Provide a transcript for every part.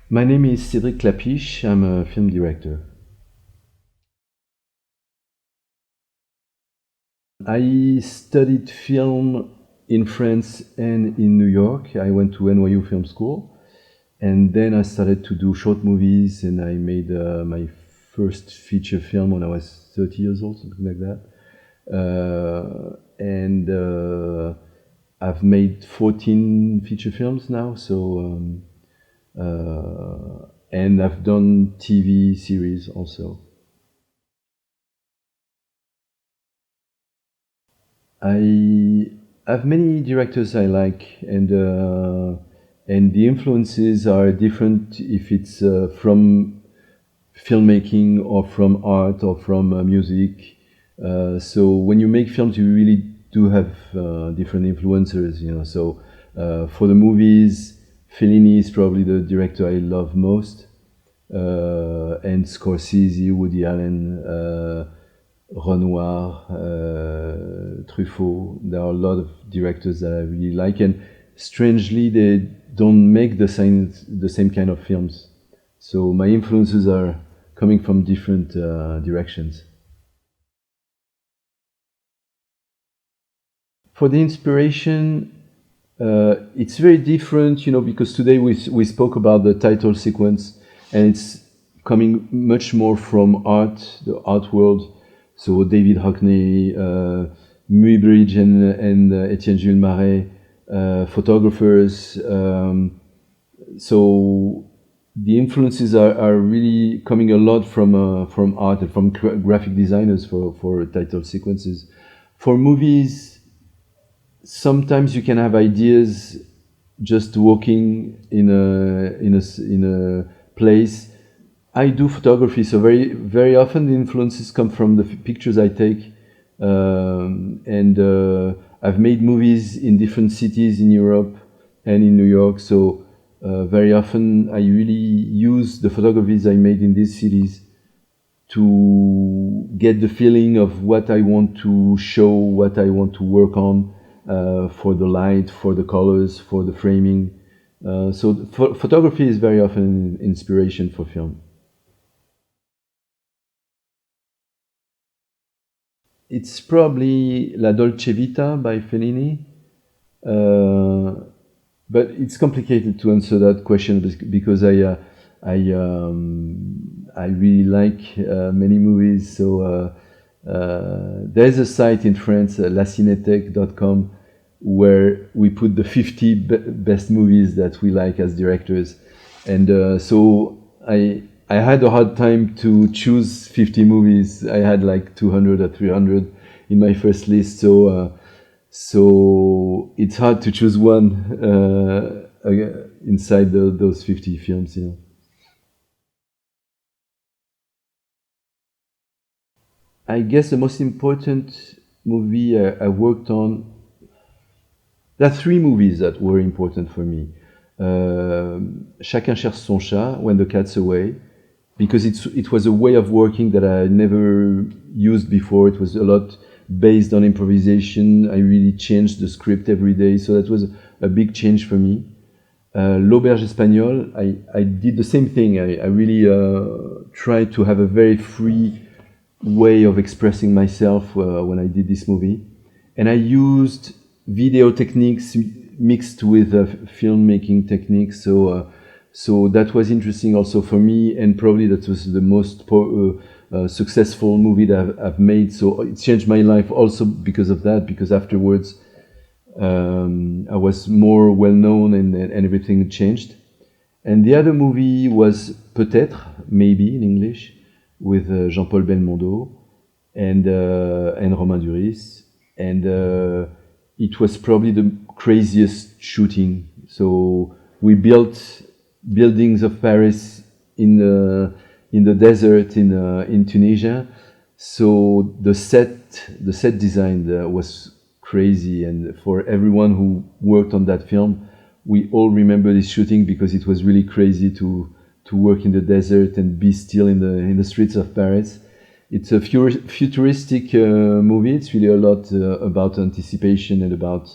My name is Cedric Klapisch. I'm a film director. I studied film in France and in New York. I went to NYU Film School, and then I started to do short movies, and I made my first feature film when I was 30 years old, something like that. And I've made 14 feature films now, and I've done TV series also. I have many directors I like, and the influences are different if it's from filmmaking or from art or from music. So when you make films, you really do have different influencers, you know. So for the movies, Fellini is probably the director I love most, and Scorsese, Woody Allen, Renoir, Truffaut. There are a lot of directors that I really like, and strangely, they don't make the same kind of films. So my influences are coming from different directions. For the inspiration, it's very different, you know, because today we spoke about the title sequence, and it's coming much more from art, the art world. So David Hockney, Muybridge, and Etienne Jules Marais, photographers. So the influences are really coming a lot from art and from graphic designers for title sequences. For movies, sometimes you can have ideas just walking in a place. I do photography, so very often the influences come from the pictures I take, and I've made movies in different cities in Europe and in New York. So very often I really use the photographies I made in these cities to get the feeling of what I want to show, what I want to work on, for the light, for the colors, for the framing. So photography is very often inspiration for film. It's probably La Dolce Vita by Fellini, but it's complicated to answer that question because I really like many movies. So there's a site in France, lacinetech.com, where we put the 50 best movies that we like as directors, and so I had a hard time to choose 50 movies. I had like 200 or 300 in my first list, so it's hard to choose one inside those 50 films, you know. I guess the most important movie I worked on, there are three movies that were important for me. Chacun cherche son chat, When the Cat's Away, because it was a way of working that I never used before. It was a lot based on improvisation. I really changed the script every day, so that was a big change for me. L'Auberge Espagnole, I did the same thing. I really tried to have a very free way of expressing myself when I did this movie, and I used video techniques mixed with filmmaking techniques. So that was interesting also for me, and probably that was the most successful movie that I've made. So it changed my life also because of that, because afterwards I was more well known, and everything changed. And the other movie was Peut-être, maybe in English, with Jean-Paul Belmondo and Romain Duris, and it was probably the craziest shooting. So we built buildings of Paris in the desert in Tunisia. So the set design was crazy, and for everyone who worked on that film, we all remember this shooting because it was really crazy to work in the desert and be still in the streets of Paris. It's a futuristic movie. It's really a lot about anticipation and about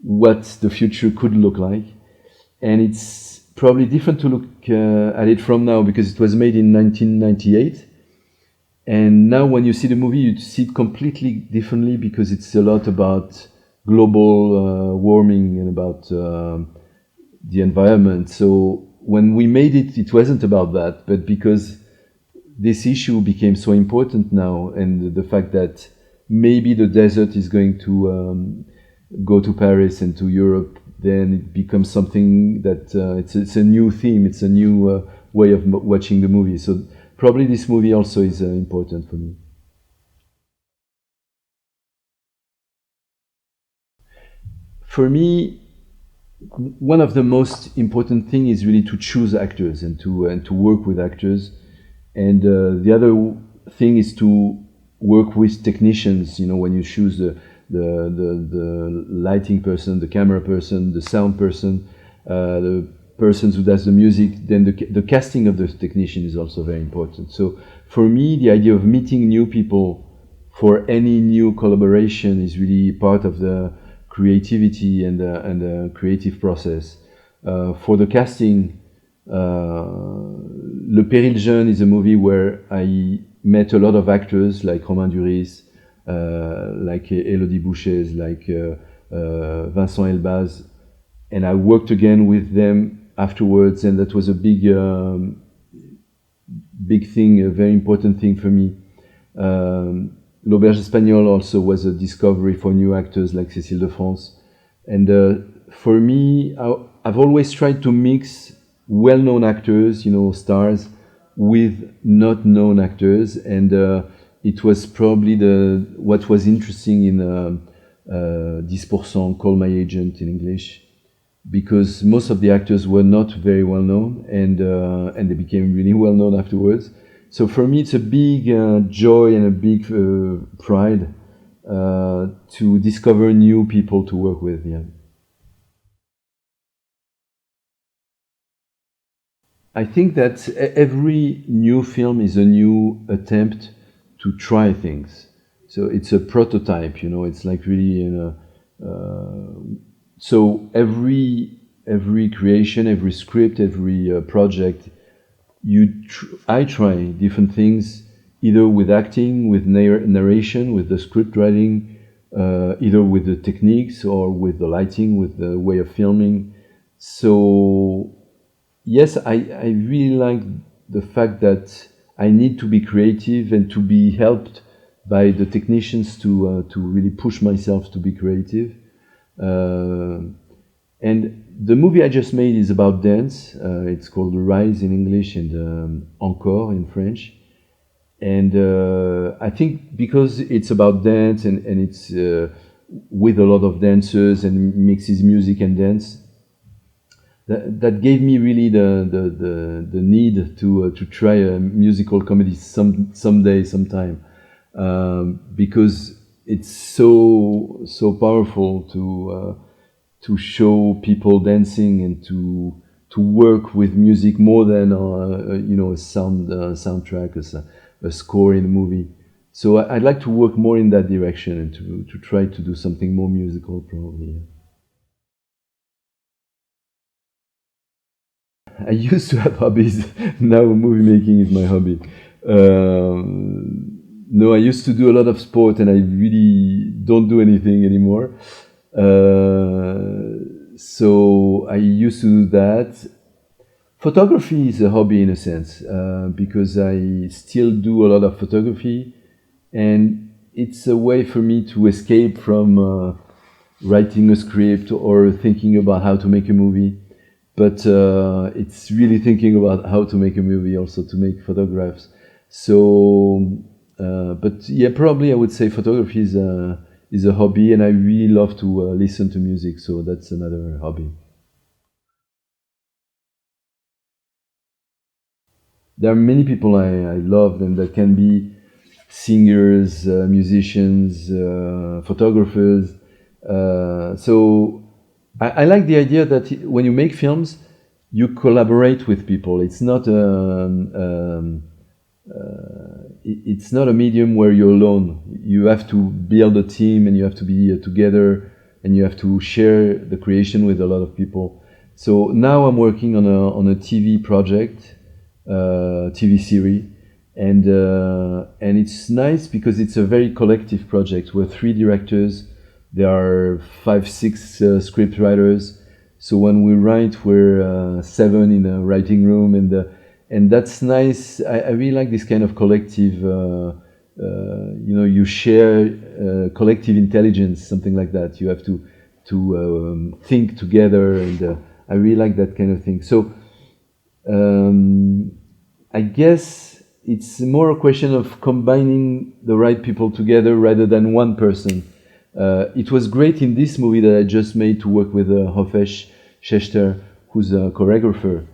what the future could look like, and it's probably different to look at it from now, because it was made in 1998. And now when you see the movie, you see it completely differently, because it's a lot about global warming and about the environment. So when we made it, it wasn't about that, but because this issue became so important now, and the fact that maybe the desert is going to go to Paris and to Europe, then it becomes something that it's a new theme, it's a new way of watching the movie. So probably this movie also is important for me. For me, one of the most important thing is really to choose actors and to work with actors, and the other thing is to work with technicians. You know, when you choose the lighting person, the camera person, the sound person, the person who does the music, then the casting of the technician is also very important. So for me, the idea of meeting new people for any new collaboration is really part of the creativity and the creative process. For the casting, Le Péril Jeune is a movie where I met a lot of actors like Romain Duris, like Elodie Bouchez, like Vincent Elbaz, and I worked again with them afterwards, and that was a big thing, a very important thing for me. L'Auberge Espagnole also was a discovery for new actors like Cécile de France. And for me, I've always tried to mix well-known actors, you know, stars, with not known actors, and it was probably what was interesting in 10%, Call My Agent in English, because most of the actors were not very well known, and they became really well known afterwards. So for me, it's a big joy and a big pride to discover new people to work with. Yeah. I think that every new film is a new attempt to try things. So it's a prototype, you know. It's like really, so every creation, every script, every project, I try different things, either with acting, with narration, with the script writing, either with the techniques or with the lighting, with the way of filming. So yes, I really like the fact that I need to be creative and to be helped by the technicians to really push myself to be creative. And the movie I just made is about dance. It's called Rise in English and Encore in French. And I think because it's about dance and it's with a lot of dancers and mixes music and dance, that gave me really the need to try a musical comedy sometime, because it's so powerful to show people dancing and to work with music more than a soundtrack, a score in a movie. So I'd like to work more in that direction and to try to do something more musical, probably. I used to have hobbies. Now movie making is my hobby. No, I used to do a lot of sport, and I really don't do anything anymore. So I used to do that. Photography is a hobby in a sense, because I still do a lot of photography, and it's a way for me to escape from writing a script or thinking about how to make a movie. But it's really thinking about how to make a movie, also to make photographs. So, but yeah, probably I would say photography is a hobby, and I really love to listen to music. So that's another hobby. There are many people I love, and that can be singers, musicians, photographers. So I like the idea that when you make films, you collaborate with people. It's not it's not a medium where you're alone. You have to build a team, and you have to be together, and you have to share the creation with a lot of people. So now I'm working on a TV project, TV series, and it's nice because it's a very collective project. We're 3 directors, there are 5, 6 script writers. So when we write, we're 7 in a writing room, and that's nice. I really like this kind of collective. You share collective intelligence, something like that. You have to think together, and I really like that kind of thing. So I guess it's more a question of combining the right people together rather than one person. It was great in this movie that I just made to work with Hofesh Schechter, who's a choreographer,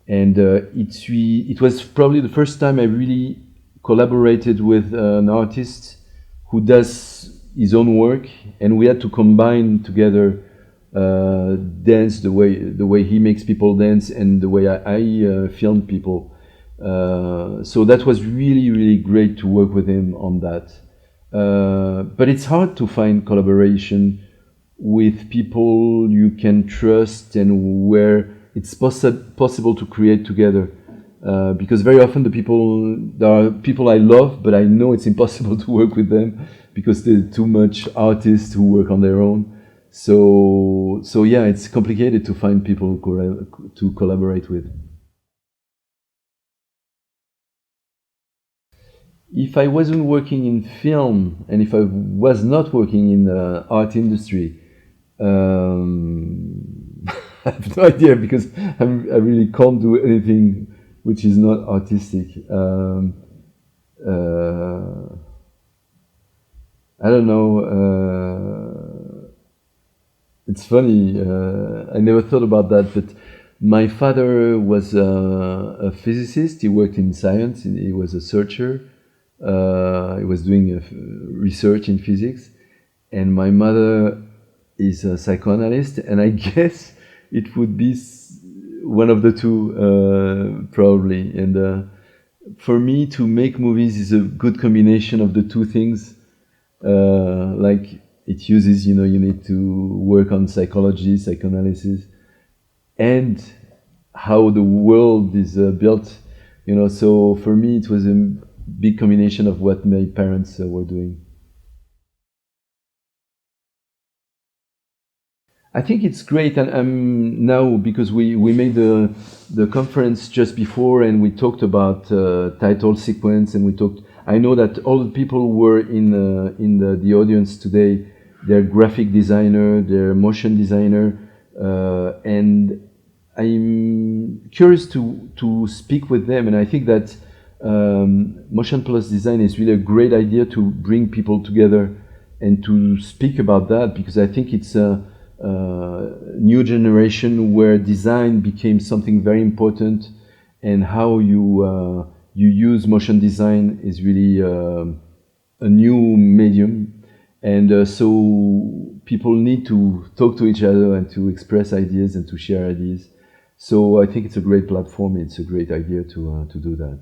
and it was probably the first time I really collaborated with an artist who does his own work, and we had to combine together dance, the way he makes people dance, and the way I film people. So that was really, really great to work with him on that. But it's hard to find collaboration with people you can trust and where it's possible to create together. Because very often there are people I love, but I know it's impossible to work with them because there are too much artists who work on their own. So yeah, it's complicated to find people to collaborate with. If I wasn't working in film, and if I was not working in the art industry, I have no idea, because I really can't do anything which is not artistic. I don't know. It's funny. I never thought about that, but my father was a physicist. He worked in science. He was a searcher. He was doing research in physics, and my mother is a psychoanalyst, and I guess it would be one of the two, probably. And for me, to make movies is a good combination of the two things. Like it uses, you need to work on psychology, psychoanalysis, and how the world is built. So for me, it was a big combination of what my parents were doing. I think it's great, and now, because we made the conference just before, and we talked about title sequence, and I know that all the people who were in the audience today, they're graphic designer, they're motion designer, and I'm curious to speak with them, and I think that motion plus design is really a great idea to bring people together and to speak about that, because I think it's a new generation where design became something very important, and how you use motion design is really a new medium, and so people need to talk to each other and to express ideas and to share ideas. So I think it's a great platform. It's a great idea to do that.